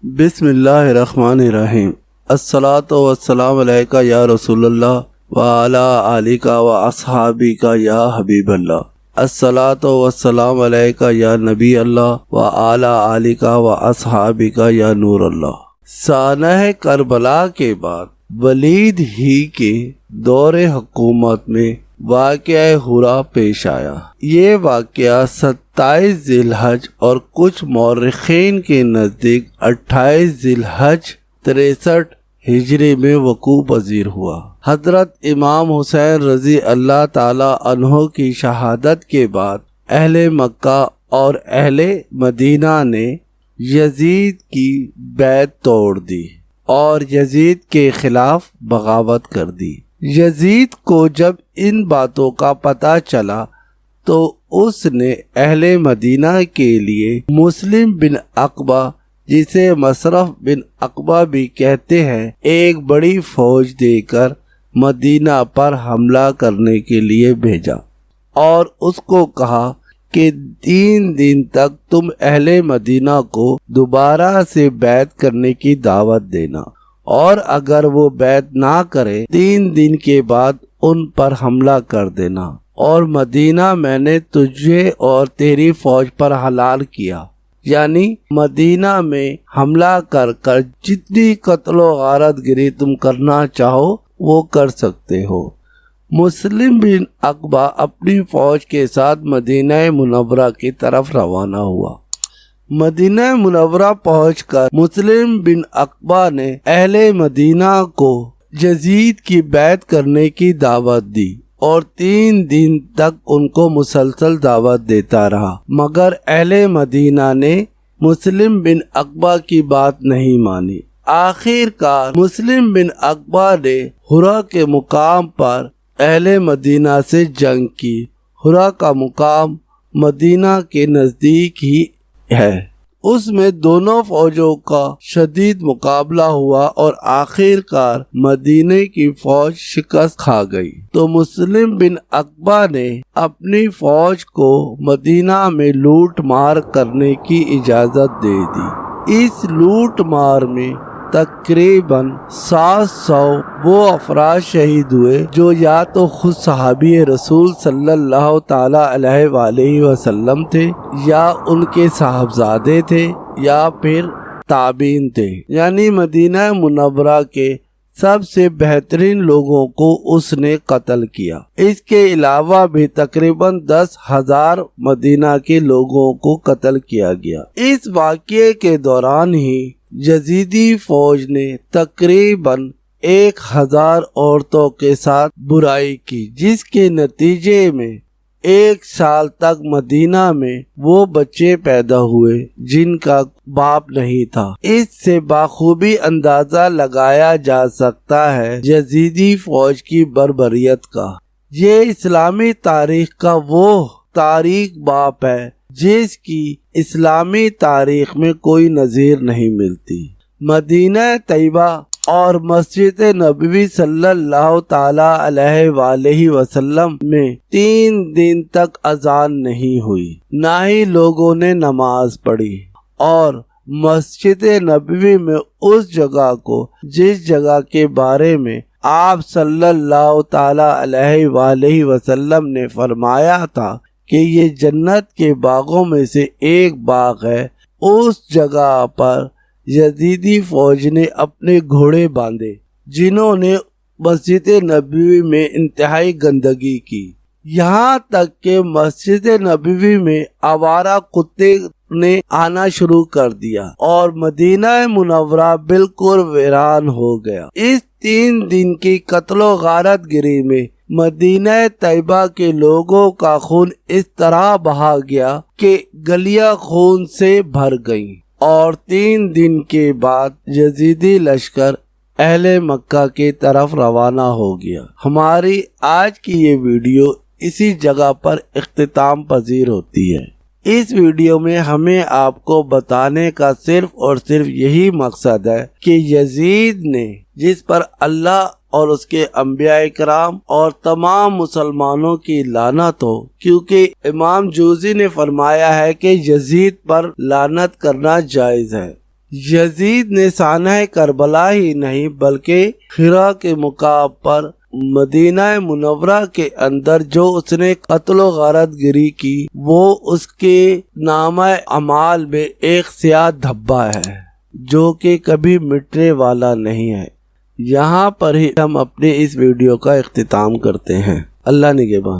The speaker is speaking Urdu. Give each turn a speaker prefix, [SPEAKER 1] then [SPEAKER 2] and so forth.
[SPEAKER 1] بسم اللہ الرحمن الرحیم۔ الصلاۃ والسلام علیکہ یا رسول اللہ وعلی آلک و اصحابک یا حبیب اللہ۔ الصلاۃ والسلام علیکہ یا نبی اللہ وعلی آلک و اصحابک یا نور اللہ۔ سانحہ کربلا کے بعد ولید ہی کے دور حکومت میں واقعہ ہرا پیش آیا۔ یہ واقعہ 27 ذی الحج اور کچھ مورخین کے نزدیک 28 ذی الحج 63 ہجری میں وقوع پذیر ہوا۔ حضرت امام حسین رضی اللہ تعالی عنہ کی شہادت کے بعد اہل مکہ اور اہل مدینہ نے یزید کی بیعت توڑ دی اور یزید کے خلاف بغاوت کر دی۔ یزید کو جب ان باتوں کا پتہ چلا تو اس نے اہل مدینہ کے لیے مسلم بن عقبہ، جسے مصرف بن عقبہ بھی کہتے ہیں، ایک بڑی فوج دے کر مدینہ پر حملہ کرنے کے لیے بھیجا اور اس کو کہا کہ 3 دن تک تم اہل مدینہ کو دوبارہ سے بیعت کرنے کی دعوت دینا، اور اگر وہ بیعت نہ کرے 3 دن کے بعد ان پر حملہ کر دینا، اور مدینہ میں نے تجھے اور تیری فوج پر حلال کیا، یعنی مدینہ میں حملہ کر کر جتنی قتل و غارت گری تم کرنا چاہو وہ کر سکتے ہو۔ مسلم بن عقبہ اپنی فوج کے ساتھ مدینہ منورہ کی طرف روانہ ہوا۔ مدینہ منورہ پہنچ کر مسلم بن عقبہ نے اہل مدینہ کو یزید کی بیعت کرنے کی دعوت دی اور 3 دن تک ان کو مسلسل دعوت دیتا رہا، مگر اہل مدینہ نے مسلم بن عقبہ کی بات نہیں مانی۔ آخر کار مسلم بن عقبہ نے ہرا کے مقام پر اہل مدینہ سے جنگ کی۔ ہرا کا مقام مدینہ کے نزدیک ہی ہے۔ اس میں دونوں فوجوں کا شدید مقابلہ ہوا اور آخر کار مدینے کی فوج شکست کھا گئی، تو مسلم بن عقبہ نے اپنی فوج کو مدینہ میں لوٹ مار کرنے کی اجازت دے دی۔ اس لوٹ مار میں تقریباً 700 وہ افراد شہید ہوئے جو یا تو خود صحابی رسول صلی اللہ تعالی علیہ وآلہ وسلم تھے، یا ان کے صاحبزادے تھے، یا پھر تابعین تھے، یعنی مدینہ منورہ کے سب سے بہترین لوگوں کو اس نے قتل کیا۔ اس کے علاوہ بھی تقریباً 10,000 مدینہ کے لوگوں کو قتل کیا گیا۔ اس واقعے کے دوران ہی یزیدی فوج نے تقریباً 1,000 عورتوں کے ساتھ برائی کی، جس کے نتیجے میں 1 سال تک مدینہ میں وہ بچے پیدا ہوئے جن کا باپ نہیں تھا۔ اس سے بخوبی اندازہ لگایا جا سکتا ہے یزیدی فوج کی بربریت کا۔ یہ اسلامی تاریخ کا وہ تاریخ باپ ہے جس کی اسلامی تاریخ میں کوئی نظیر نہیں ملتی۔ مدینہ طیبہ اور مسجد نبوی صلی اللہ تعالی علیہ وآلہ وسلم میں 3 دن تک اذان نہیں ہوئی، نہ ہی لوگوں نے نماز پڑھی، اور مسجد نبوی میں اس جگہ کو جس جگہ کے بارے میں آپ صلی اللہ تعالی علیہ وآلہ وسلم نے فرمایا تھا کہ یہ جنت کے باغوں میں سے ایک باغ ہے، اس جگہ پر یزیدی فوج نے اپنے گھوڑے باندھے، جنہوں نے مسجد نبوی میں انتہائی گندگی کی، یہاں تک کہ مسجد نبوی میں آوارہ کتے نے آنا شروع کر دیا اور مدینہ منورہ بالکل ویران ہو گیا۔ اس 3 دن کی قتل و غارت گری میں مدینہ طیبہ کے لوگوں کا خون اس طرح بہا گیا کہ گلیاں خون سے بھر گئیں، اور 3 دن کے بعد یزیدی لشکر اہل مکہ کی طرف روانہ ہو گیا۔ ہماری آج کی یہ ویڈیو اسی جگہ پر اختتام پذیر ہوتی ہے۔ اس ویڈیو میں ہمیں آپ کو بتانے کا صرف اور صرف یہی مقصد ہے کہ یزید نے، جس پر اللہ اور اس کے انبیاء کرام اور تمام مسلمانوں کی لعنت ہو، کیونکہ امام جوزی نے فرمایا ہے کہ یزید پر لعنت کرنا جائز ہے۔ یزید نے سانحہ کربلا ہی نہیں بلکہ حرا کے مقام پر مدینہ منورہ کے اندر جو اس نے قتل و غارت گری کی وہ اس کے نامہ اعمال میں ایک سیاہ دھبا ہے جو کہ کبھی مٹنے والا نہیں ہے۔ یہاں پر ہی ہم اپنے اس ویڈیو کا اختتام کرتے ہیں۔ اللہ نگہبان۔